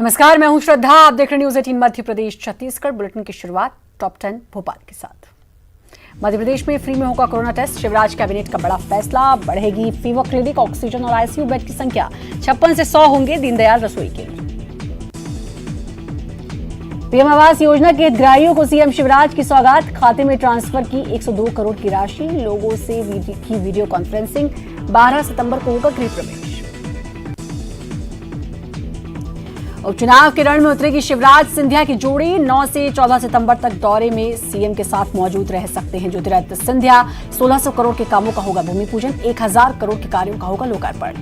नमस्कार, मैं हूं श्रद्धा। आप देख रहे न्यूज 18 मध्य प्रदेश छत्तीसगढ़। बुलेटिन की शुरुआत टॉप 10 भोपाल के साथ। मध्य प्रदेश में फ्री में होगा कोरोना टेस्ट। शिवराज कैबिनेट का बड़ा फैसला। बढ़ेगी फीवर क्लिनिक, ऑक्सीजन और आईसीयू बेड की संख्या। 56 से 100 होंगे दीनदयाल रसोई केंद्र। पीएम आवास योजना के हितग्राहियों को सीएम शिवराज की सौगात। खाते में ट्रांसफर की 102 करोड़ की राशि। लोगों से की वीडियो कॉन्फ्रेंसिंग। 12 सितंबर को होगा गृह प्रवेश। उपचुनाव के रण में उतरेगी शिवराज सिंधिया की जोड़ी। 9 से 14 सितंबर तक दौरे में सीएम के साथ मौजूद रह सकते हैं ज्योतिरादित्य सिंधिया। 1600 करोड़ के कामों का होगा भूमि पूजन। 1000 करोड़ के कार्यों का होगा लोकार्पण।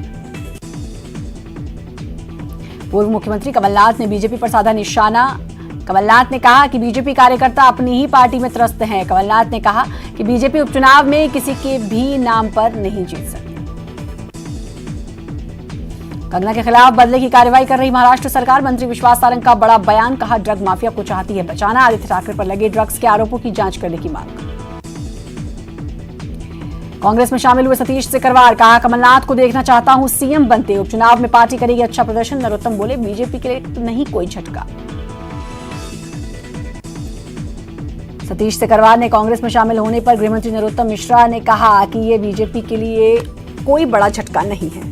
पूर्व मुख्यमंत्री कमलनाथ ने बीजेपी पर साधा निशाना। कमलनाथ ने कहा कि बीजेपी कार्यकर्ता अपनी ही पार्टी में त्रस्त हैं। कमलनाथ ने कहा कि बीजेपी उपचुनाव में किसी के भी नाम पर नहीं जीत सकती। कंगना के खिलाफ बदले की कार्रवाई कर रही महाराष्ट्र सरकार। मंत्री विश्वास सारंग का बड़ा बयान। कहा ड्रग माफिया को चाहती है बचाना। आदित्य ठाकरे पर लगे ड्रग्स के आरोपों की जांच करने की मांग। कांग्रेस में शामिल हुए सतीश सिकरवार। कहा कमलनाथ को देखना चाहता हूं सीएम बनते। उपचुनाव में पार्टी करेगी अच्छा प्रदर्शन। नरोत्तम बोले बीजेपी के लिए नहीं कोई झटका। सतीश सिकरवार ने कांग्रेस में शामिल होने पर गृहमंत्री नरोत्तम मिश्रा ने कहा कि यह बीजेपी के लिए कोई बड़ा झटका नहीं है।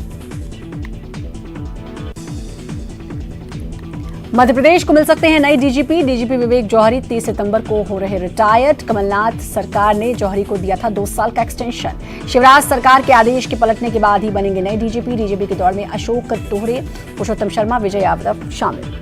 मध्य प्रदेश को मिल सकते हैं नए डीजीपी। डीजीपी विवेक जौहरी 30 सितंबर को हो रहे रिटायर्ड। कमलनाथ सरकार ने जौहरी को दिया था 2 साल का एक्सटेंशन। शिवराज सरकार के आदेश के पलटने के बाद ही बनेंगे नए डीजीपी। डीजीपी के दौर में अशोक दोहरे, पुरुषोत्तम शर्मा, विजय यादव शामिल।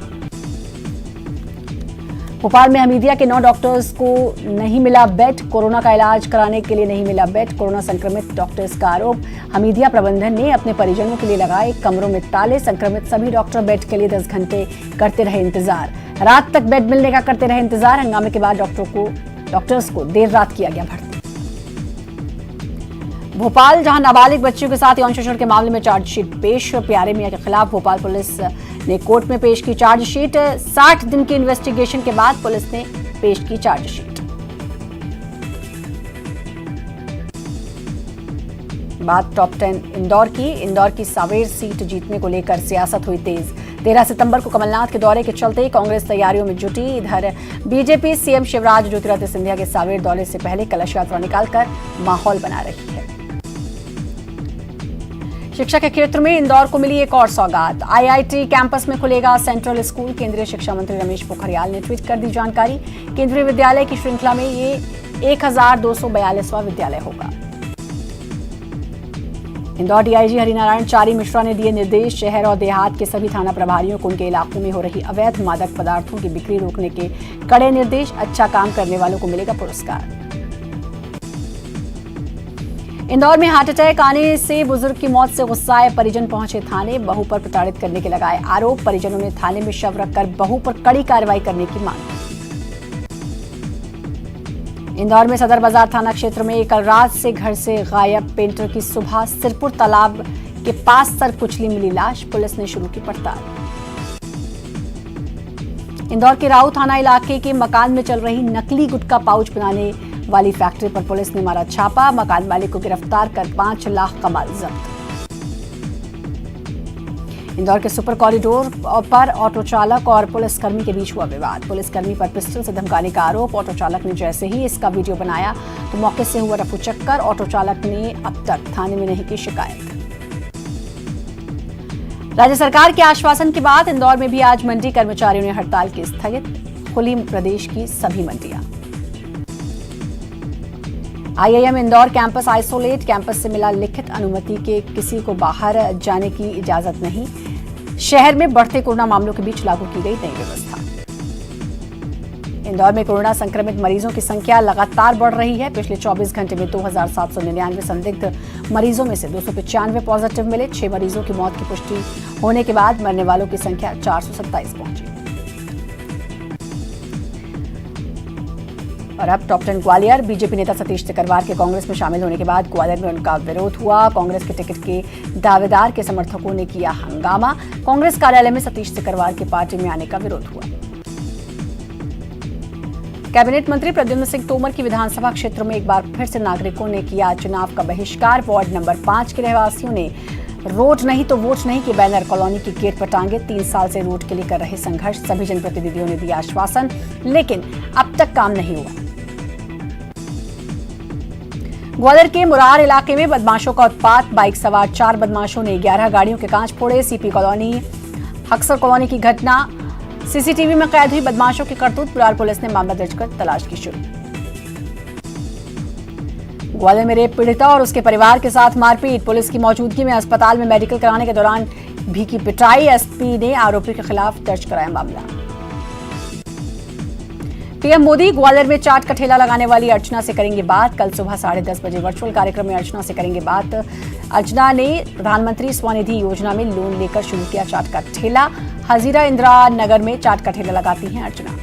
भोपाल में हमीदिया के 9 डॉक्टर्स को नहीं मिला बेड। कोरोना का इलाज कराने के लिए नहीं मिला बेड। कोरोना संक्रमित डॉक्टर्स का आरोप। हमीदिया प्रबंधन ने अपने परिजनों के लिए लगाए कमरों में ताले। संक्रमित सभी डॉक्टर बेड के लिए 10 घंटे करते रहे इंतजार। रात तक बेड मिलने का करते रहे इंतजार। हंगामे के बाद डॉक्टर्स को देर रात किया गया भर्ती। भोपाल, जहां नाबालिग बच्चियों के साथ यौन शोषण के मामले में चार्जशीट पेश। प्यारे मियां के खिलाफ भोपाल पुलिस ने कोर्ट में पेश की चार्जशीट। 60 दिन की इन्वेस्टिगेशन के बाद पुलिस ने पेश की चार्जशीट। बात टॉप 10 इंदौर की सावेर सीट जीतने को लेकर सियासत हुई तेज। 13 सितंबर को कमलनाथ के दौरे के चलते कांग्रेस तैयारियों में जुटी। इधर बीजेपी सीएम शिवराज ज्योतिरादित्य सिंधिया के सावेर दौरे से पहले कलश यात्रा निकालकर माहौल बना रही है। शिक्षा के क्षेत्र में इंदौर को मिली एक और सौगात। आईआईटी कैंपस में खुलेगा सेंट्रल स्कूल। केंद्रीय शिक्षा मंत्री रमेश पोखरियाल ने ट्वीट कर दी जानकारी। केंद्रीय विद्यालय की श्रृंखला में ये 1242वां विद्यालय होगा। इंदौर डीआईजी हरिनारायण चारी मिश्रा ने दिए निर्देश। शहर और देहात के सभी थाना प्रभारियों को उनके इलाकों में हो रही अवैध मादक पदार्थों की बिक्री रोकने के कड़े निर्देश। अच्छा काम करने वालों को मिलेगा पुरस्कार। इंदौर में हार्ट अटैक आने से बुजुर्ग की मौत से गुस्साए परिजन पहुंचे थाने। बहू पर प्रताड़ित करने के लगाए आरोप। परिजनों ने थाने में शव रखकर बहू पर कड़ी कार्रवाई करने की मांग। इंदौर में सदर बाजार थाना क्षेत्र में कल रात से घर से गायब पेंटर की सुबह सिरपुर तालाब के पास सर कुचली मिली लाश। पुलिस ने शुरू की पड़ताल। इंदौर के राऊ थाना इलाके के मकान में चल रही नकली गुटखा पाउच बनाने वाली फैक्ट्री पर पुलिस ने मारा छापा। मकान मालिक को गिरफ्तार कर 5 लाख का माल जब्त। इंदौर के सुपर कॉरिडोर पर ऑटो चालक और पुलिसकर्मी के बीच हुआ विवाद। पुलिसकर्मी पर पिस्टल से धमकाने का आरोप। ऑटो चालक ने जैसे ही इसका वीडियो बनाया तो मौके से हुआ रफूचक्कर। ऑटो चालक ने अब तक थाने में नहीं की शिकायत। राज्य सरकार के आश्वासन के बाद इंदौर में भी आज मंडी कर्मचारियों ने हड़ताल की स्थगित। खुली प्रदेश की सभी मंडियां। IIM Indore campus isolate. Campus से मिला लिखित अनुमति के किसी को बाहर जाने की इजाजत नहीं। शहर में बढ़ते कोरोना मामलों के बीच लागू की गई नई व्यवस्था। इंदौर में कोरोना संक्रमित मरीजों की संख्या लगातार बढ़ रही है। पिछले 24 घंटे में 2799 संदिग्ध मरीजों में से 295 पॉजिटिव मिले। 6 मरीजों की मौत की पुष्टि होने के बाद मरने वालों की संख्या 427 पहुंची। और अब टॉप 10 ग्वालियर। बीजेपी नेता सतीश सिकरवार के कांग्रेस में शामिल होने के बाद ग्वालियर में उनका विरोध हुआ। कांग्रेस के टिकट के दावेदार के समर्थकों ने किया हंगामा। कांग्रेस कार्यालय में सतीश सिकरवार के पार्टी में आने का विरोध हुआ। कैबिनेट मंत्री प्रद्युम्न सिंह तोमर की विधानसभा क्षेत्र में एक बार फिर से नागरिकों ने किया चुनाव का बहिष्कार। वार्ड नंबर 5 के रहवासियों ने रोड नहीं तो वोट नहीं के बैनर कॉलोनी के गेट पर टांगे। 3 साल से रोड के लिए कर रहे संघर्ष। सभी जनप्रतिनिधियों ने दिया आश्वासन, लेकिन अब तक काम नहीं हुआ। ग्वालियर के मुरार इलाके में बदमाशों का उत्पात। बाइक सवार 4 बदमाशों ने 11 गाड़ियों के कांच फोड़े। सीपी कॉलोनी हक्सर कॉलोनी की घटना। सीसीटीवी में कैद हुई बदमाशों की करतूत। मुरार पुलिस ने मामला दर्ज कर तलाश की शुरू। ग्वालियर में रेप पीड़िता और उसके परिवार के साथ मारपीट। पुलिस की मौजूदगी में अस्पताल में मेडिकल कराने के दौरान भी की पिटाई। एसपी ने आरोपी के खिलाफ दर्ज कराया मामला। पीएम मोदी ग्वालियर में चाट का ठेला लगाने वाली अर्चना से करेंगे बात। कल सुबह 10:30 बजे वर्चुअल कार्यक्रम में अर्चना से करेंगे बात। अर्चना ने प्रधानमंत्री स्वनिधि योजना में लोन लेकर शुरू किया चाट का ठेला। हजीरा इंदिरा नगर में चाट का ठेला लगाती हैं अर्चना।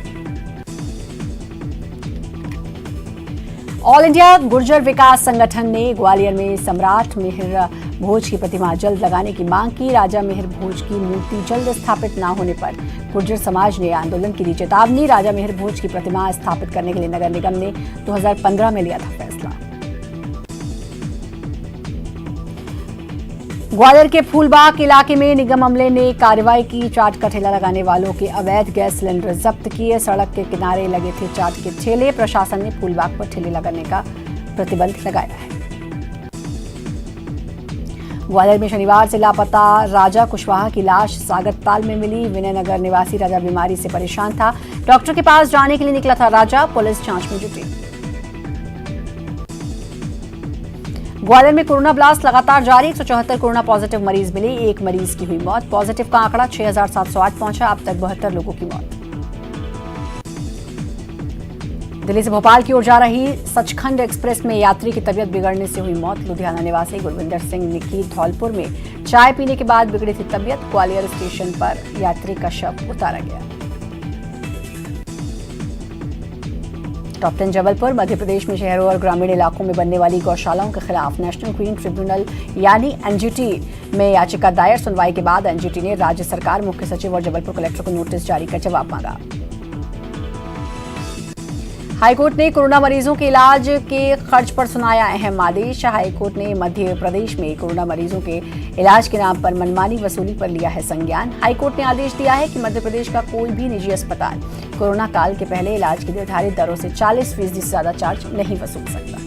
ऑल इंडिया गुर्जर विकास संगठन ने ग्वालियर में सम्राट मिहिर भोज की प्रतिमा जल्द लगाने की मांग की। राजा मिहिर भोज की मूर्ति जल्द स्थापित न होने पर गुर्जर समाज ने आंदोलन की दी चेतावनी। राजा मिहिर भोज की प्रतिमा स्थापित करने के लिए नगर निगम ने 2015 में लिया था फैसला। ग्वालियर के फूलबाग इलाके में निगम अमले ने कार्रवाई की। चाट का ठेला लगाने वालों के अवैध गैस सिलेंडर जब्त किए। सड़क के किनारे लगे थे चाट के ठेले। प्रशासन ने फूलबाग पर ठेले लगाने का प्रतिबंध लगाया है। ग्वालियर में शनिवार से लापता राजा कुशवाहा की लाश सागरताल में मिली। विनयनगर निवासी राजा बीमारी से परेशान था। डॉक्टर के पास जाने के लिए निकला था राजा। पुलिस जांच में जुटी। ग्वालियर में कोरोना ब्लास्ट लगातार जारी। 174 कोरोना पॉजिटिव मरीज मिले। एक मरीज की हुई मौत। पॉजिटिव का आंकड़ा 6708 पहुंचा। अब तक 72 लोगों की मौत। दिल्ली से भोपाल की ओर जा रही सचखंड एक्सप्रेस में यात्री की तबीयत बिगड़ने से हुई मौत। लुधियाना निवासी गुरविंदर सिंह निकी धौलपुर में चाय पीने के बाद बिगड़ी थी तबीयत। ग्वालियर स्टेशन पर यात्री का शव उतारा गया। टॉप 10 जबलपुर। मध्य प्रदेश में शहरों और ग्रामीण इलाकों में बनने वाली गौशालाओं के खिलाफ नेशनल ग्रीन ट्रिब्यूनल यानी एनजीटी में याचिका दायर। सुनवाई के बाद एनजीटी ने राज्य सरकार, मुख्य सचिव और जबलपुर कलेक्टर को नोटिस जारी कर जवाब मांगा। हाईकोर्ट ने कोरोना मरीजों के इलाज के खर्च पर सुनाया अहम आदेश। हाईकोर्ट ने मध्य प्रदेश में कोरोना मरीजों के इलाज के नाम पर मनमानी वसूली पर लिया है संज्ञान। हाईकोर्ट ने आदेश दिया है कि मध्य प्रदेश का कोई भी निजी अस्पताल कोरोना काल के पहले इलाज की निर्धारित दरों से 40% से ज्यादा चार्ज नहीं वसूल सकता।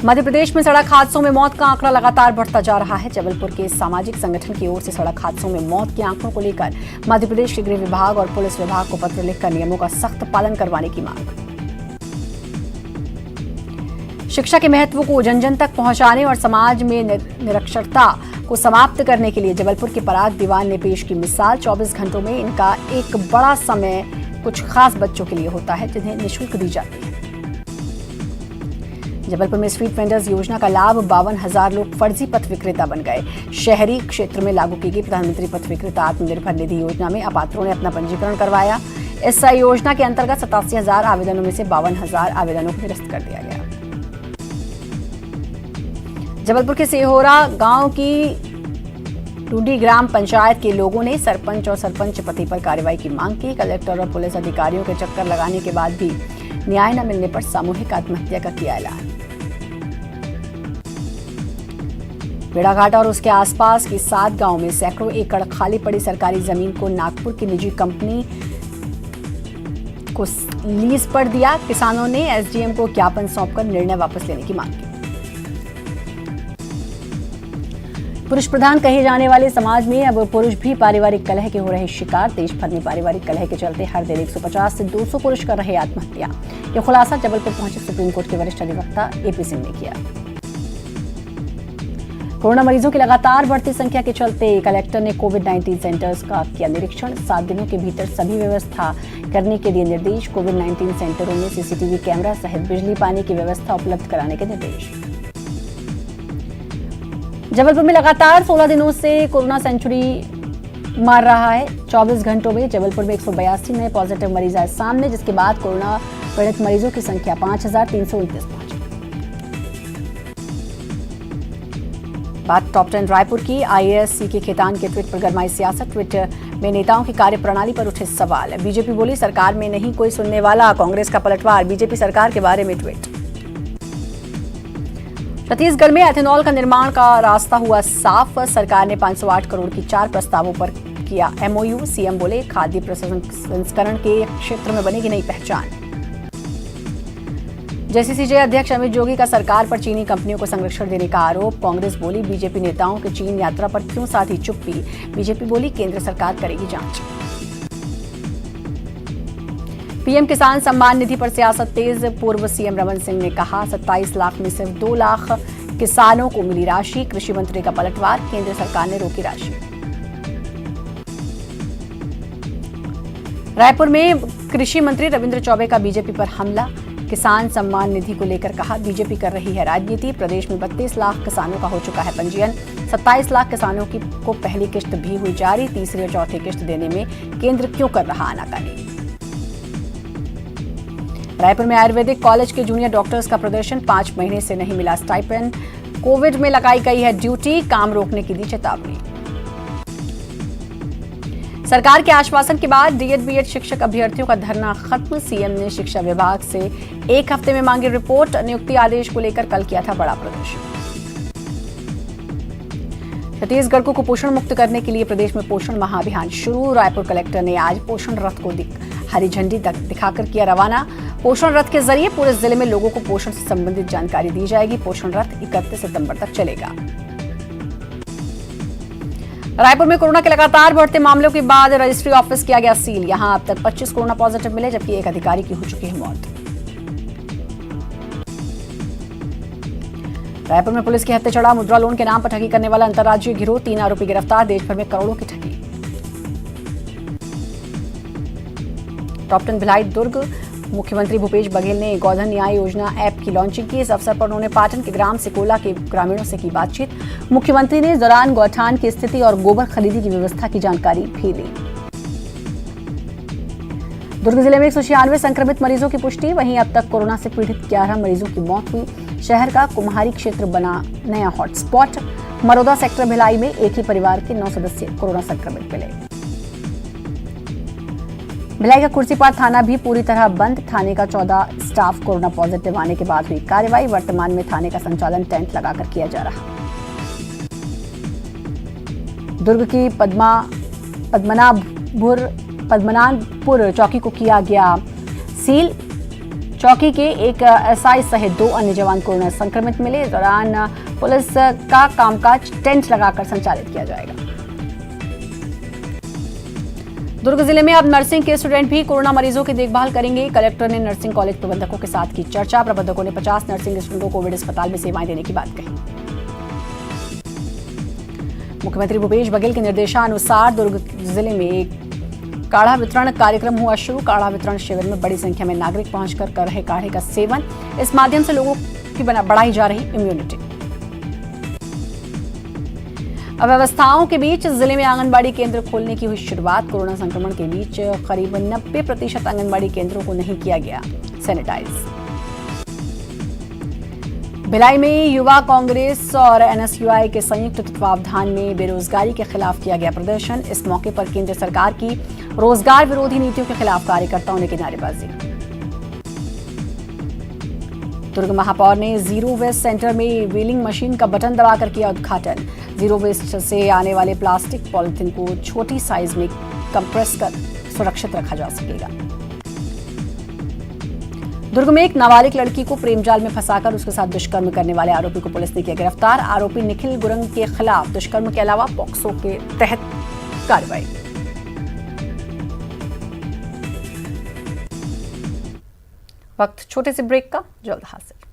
मध्य प्रदेश में सड़क हादसों में मौत का आंकड़ा लगातार बढ़ता जा रहा है। जबलपुर के सामाजिक संगठन की ओर से सड़क हादसों में मौत के आंकड़ों को लेकर मध्य प्रदेश के गृह विभाग और पुलिस विभाग को पत्र लिखकर नियमों का सख्त पालन करवाने की मांग। शिक्षा के महत्व को जन जन तक पहुंचाने और समाज में निरक्षरता को समाप्त करने के लिए जबलपुर के पराग दीवान ने पेश की मिसाल। 24 घंटों में इनका एक बड़ा समय कुछ खास बच्चों के लिए होता है जिन्हें निःशुल्क दी जाती है। जबलपुर में स्ट्रीट वेंडर्स योजना का लाभ 52,000 लोग फर्जी पथ विक्रेता बन गए। शहरी क्षेत्र में लागू की गई प्रधानमंत्री पथ विक्रेता आत्मनिर्भर निधि योजना में अपात्रों ने अपना पंजीकरण करवाया। इस योजना के अंतर्गत 87,000 आवेदनों में से 52,000 आवेदनों को निरस्त कर दिया गया। जबलपुर के सेहोरा गांव की टूडी ग्राम पंचायत के लोगों ने सरपंच और सरपंच पति पर कार्रवाई की मांग की। कलेक्टर और पुलिस अधिकारियों के चक्कर लगाने के बाद भी न्याय न मिलने पर सामूहिक आत्महत्या का किया ऐलान। बेड़ाघाट और उसके आसपास की 7 गांवों में सैकड़ों एकड़ खाली पड़ी सरकारी जमीन को नागपुर की निजी कंपनी को लीज पर दिया। किसानों ने एसडीएम को ज्ञापन सौंपकर निर्णय वापस लेने की मांग की। पुरुष प्रधान कहे जाने वाले समाज में अब पुरुष भी पारिवारिक कलह के हो रहे शिकार। देश भर में पारिवारिक कलह के चलते हर दिन 150 से 200 पुरुष कर रहे आत्महत्या। यह खुलासा जबलपुर पहुंचे सुप्रीम कोर्ट के वरिष्ठ अधिवक्ता एपी सिंह ने किया। कोरोना मरीजों की लगातार बढ़ती संख्या के चलते कलेक्टर ने कोविड-19 सेंटर्स का किया निरीक्षण। 7 दिनों के भीतर सभी व्यवस्था करने के दिए निर्देश। कोविड-19 सेंटरों में सीसीटीवी कैमरा सहित बिजली पानी की व्यवस्था उपलब्ध कराने के निर्देश। जबलपुर में लगातार 16 दिनों से कोरोना सेंचुरी मार रहा है। 24 घंटों में जबलपुर में 182 नए पॉजिटिव मरीज आए सामने, जिसके बाद कोरोना पीड़ित मरीजों की संख्या 5,329 पहुंची। बात टॉप 10 रायपुर की। आईएएस के खेतान के ट्वीट पर गरमाई सियासत। ट्वीट में नेताओं की कार्यप्रणाली पर उठे सवाल। बीजेपी बोली सरकार में नहीं कोई सुनने वाला। कांग्रेस का पलटवार। बीजेपी सरकार के बारे में ट्वीट। छत्तीसगढ़ में एथेनॉल का निर्माण का रास्ता हुआ साफ। सरकार ने 508 करोड़ की 4 प्रस्तावों पर किया एमओयू। सीएम बोले खाद्य प्रसंस्करण के क्षेत्र में बनेगी नई पहचान। जेसीसीजे अध्यक्ष अमित जोगी का सरकार पर चीनी कंपनियों को संरक्षण देने का आरोप। कांग्रेस बोली बीजेपी नेताओं की चीन यात्रा पर क्यों साधी चुप्पी। बीजेपी बोली केंद्र सरकार करेगी जांच। पीएम किसान सम्मान निधि पर सियासत तेज। पूर्व सीएम रमन सिंह ने कहा 27 लाख में सिर्फ 2 लाख किसानों को मिली राशि। कृषि मंत्री का पलटवार, केंद्र सरकार ने रोकी राशि। रायपुर में कृषि मंत्री रविंद्र चौबे का बीजेपी पर हमला। किसान सम्मान निधि को लेकर कहा बीजेपी कर रही है राजनीति। प्रदेश में 32 लाख किसानों का हो चुका है पंजीयन। 27 लाख किसानों को पहली किश्त भी हुई जारी। तीसरी और चौथी किश्त देने में केंद्र क्यों कर रहा आनाकानी। रायपुर में आयुर्वेदिक कॉलेज के जूनियर डॉक्टर्स का प्रदर्शन। 5 महीने से नहीं मिला स्टाइपेंड। कोविड में लगाई गई है ड्यूटी, काम रोकने की दी चेतावनी। सरकार के आश्वासन के बाद डीएड बीएड शिक्षक अभ्यर्थियों का धरना खत्म। सीएम ने शिक्षा विभाग से 1 हफ्ते में मांगी रिपोर्ट। नियुक्ति आदेश को लेकर कल किया था बड़ा प्रदर्शन। छत्तीसगढ़ को कुपोषण मुक्त करने के लिए प्रदेश में पोषण माह अभियान शुरू। रायपुर कलेक्टर ने आज पोषण रथ को हरी झंडी दिखाकर किया रवाना। पोषण रथ के जरिए पूरे जिले में लोगों को पोषण से संबंधित जानकारी दी जाएगी। पोषण रथ 31 सितंबर तक चलेगा। रायपुर में कोरोना के लगातार बढ़ते मामलों के बाद रजिस्ट्री ऑफिस किया गया सील। यहां अब तक 25 कोरोना पॉजिटिव मिले, जबकि एक अधिकारी की हो चुकी है मौत। रायपुर में पुलिस की हत्या चढ़ा। मुद्रा लोन के नाम पर ठगी करने वाला अंतर्राज्यीय गिरोह, 3 आरोपी गिरफ्तार। देश भर में करोड़ों की ठगी। टॉप 10 भिलाई दुर्ग। मुख्यमंत्री भूपेश बघेल ने गोधन न्याय योजना ऐप की लॉन्चिंग की। इस अवसर पर उन्होंने पाटन के ग्राम सिकोला के ग्रामीणों से की बातचीत। मुख्यमंत्री ने इस दौरान गौठान की स्थिति और गोबर खरीदी की व्यवस्था की जानकारी भी ली। दुर्ग जिले में 196 संक्रमित मरीजों की पुष्टि। वहीं अब तक कोरोना से पीड़ित 11 मरीजों की मौत हुई। शहर का कुम्हारी क्षेत्र बना नया हॉटस्पॉट। मरोदा सेक्टर भिलाई में एक ही परिवार के 9 सदस्य कोरोना संक्रमित मिले। भिलाई का कुर्सीपार थाना भी पूरी तरह बंद। थाने का 14 स्टाफ कोरोना पॉजिटिव आने के बाद हुई कार्रवाई। वर्तमान में थाने का संचालन टेंट लगाकर किया जा रहा। दुर्ग की पद्मनाभपुर चौकी को किया गया सील। चौकी के एक एसआई सहित 2 अन्य जवान कोरोना संक्रमित मिले। इस दौरान पुलिस का कामकाज टेंट लगाकर संचालित किया जाएगा। दुर्ग जिले में अब नर्सिंग के स्टूडेंट भी कोरोना मरीजों की देखभाल करेंगे। कलेक्टर ने नर्सिंग कॉलेज प्रबंधकों के साथ की चर्चा। प्रबंधकों ने 50 नर्सिंग स्टूडेंटों को कोविड अस्पताल में सेवाएं देने की बात कही। मुख्यमंत्री भूपेश बघेल के निर्देशानुसार दुर्ग जिले में एक काढ़ा वितरण कार्यक्रम हुआ शुरू। काढ़ा वितरण शिविर में बड़ी संख्या में नागरिक पहुंचकर कर रहे काढ़े का सेवन। इस माध्यम से लोगों की बढ़ाई जा रही इम्यूनिटी। अव्यवस्थाओं के बीच जिले में आंगनबाड़ी केंद्र खोलने की हुई शुरुआत। कोरोना संक्रमण के बीच करीब 90% आंगनबाड़ी केंद्रों को नहीं किया गया सैनिटाइज। भिलाई में युवा कांग्रेस और एनएसयूआई के संयुक्त तत्वावधान में बेरोजगारी के खिलाफ किया गया प्रदर्शन। इस मौके पर केंद्र सरकार की रोजगार विरोधी नीतियों के खिलाफ कार्यकर्ताओं ने की नारेबाजी। दुर्ग महापौर ने जीरो वेस्ट सेंटर में व्हीलिंग मशीन का बटन दबाकर किया उद्घाटन। जीरो वेस्ट से आने वाले प्लास्टिक पॉलिथीन को छोटी साइज में कंप्रेस कर सुरक्षित रखा जा सकेगा। दुर्ग में एक नाबालिग लड़की को प्रेम जाल में फंसाकर उसके साथ दुष्कर्म करने वाले आरोपी को पुलिस ने किया गिरफ्तार। आरोपी निखिल गुरंग के खिलाफ दुष्कर्म के अलावा पॉक्सो के तहत कार्रवाई। वक्त छोटे से ब्रेक का, जल्द हाजिर।